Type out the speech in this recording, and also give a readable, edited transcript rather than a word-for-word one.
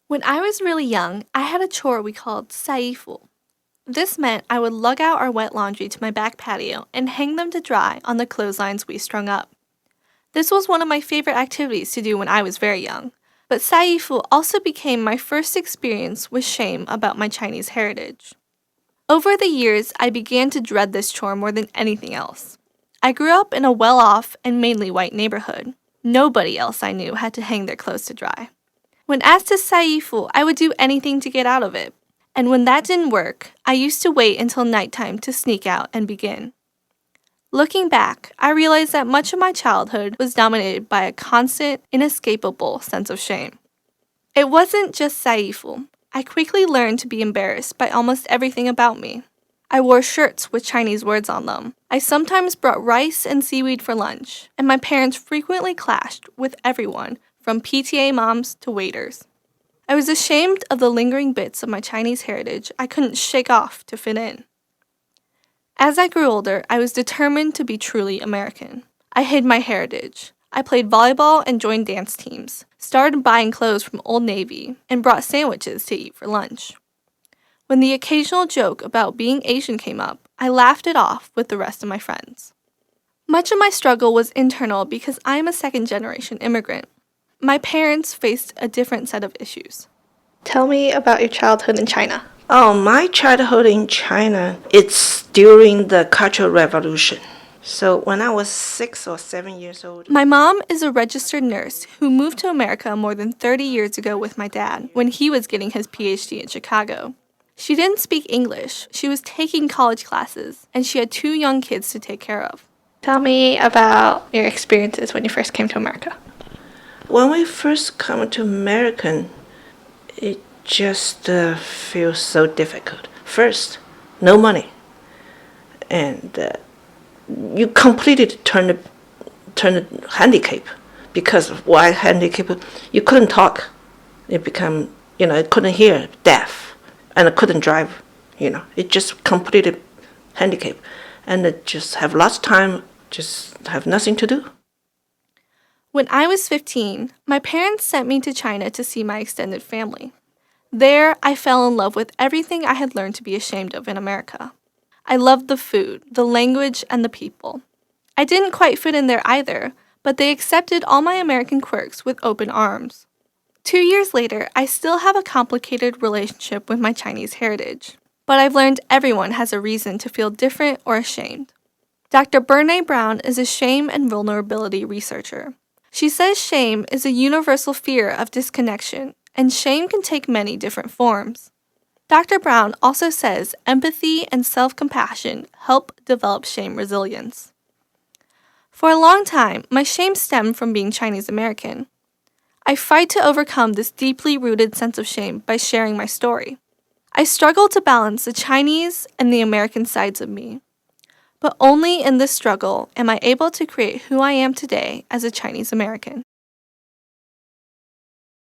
When I was really young, I had a chore we called Sai Yifu. This meant I would lug out our wet laundry to my back patio and hang them to dry on the clotheslines we strung up. This was one of my favorite activities to do when I was very young, but Sai Yifu also became my first experience with shame about my Chinese heritage. Over the years, I began to dread this chore more than anything else. I grew up in a well-off and mainly white neighborhood. Nobody else I knew had to hang their clothes to dry. When asked to Sai Yifu, I would do anything to get out of it. And when that didn't work, I used to wait until nighttime to sneak out and begin. Looking back, I realized that much of my childhood was dominated by a constant, inescapable sense of shame. It wasn't just Sai Yifu. I quickly learned to be embarrassed by almost everything about me. I wore shirts with Chinese words on them. I sometimes brought rice and seaweed for lunch, and my parents frequently clashed with everyone, from PTA moms to waiters. I was ashamed of the lingering bits of my Chinese heritage I couldn't shake off to fit in. As I grew older, I was determined to be truly American. I hid my heritage. I played volleyball and joined dance teams, started buying clothes from Old Navy, and brought sandwiches to eat for lunch. When the occasional joke about being Asian came up, I laughed it off with the rest of my friends. Much of my struggle was internal because I am a second-generation immigrant. My parents faced a different set of issues. Tell me about your childhood in China. Oh, my childhood in China, it's during the Cultural Revolution. So when I was 6 or 7 years old. My mom is a registered nurse who moved to America more than 30 years ago with my dad when he was getting his PhD in Chicago. She didn't speak English, she was taking college classes, and she had 2 young kids to take care of. Tell me about your experiences when you first came to America. When we first come to America, it just feels so difficult. First, no money. And you completely turn handicap because of why handicap? You couldn't talk. You become, couldn't hear, deaf, and I couldn't drive. It just completely handicap, and it just have lots of time, just have nothing to do. When I was 15, my parents sent me to China to see my extended family. There, I fell in love with everything I had learned to be ashamed of in America. I loved the food, the language, and the people. I didn't quite fit in there either, but they accepted all my American quirks with open arms. 2 years later, I still have a complicated relationship with my Chinese heritage, but I've learned everyone has a reason to feel different or ashamed. Dr. Brene Brown is a shame and vulnerability researcher. She says shame is a universal fear of disconnection, and shame can take many different forms. Dr. Brown also says empathy and self-compassion help develop shame resilience. For a long time, my shame stemmed from being Chinese American. I fight to overcome this deeply rooted sense of shame by sharing my story. I struggle to balance the Chinese and the American sides of me. But only in this struggle am I able to create who I am today as a Chinese American.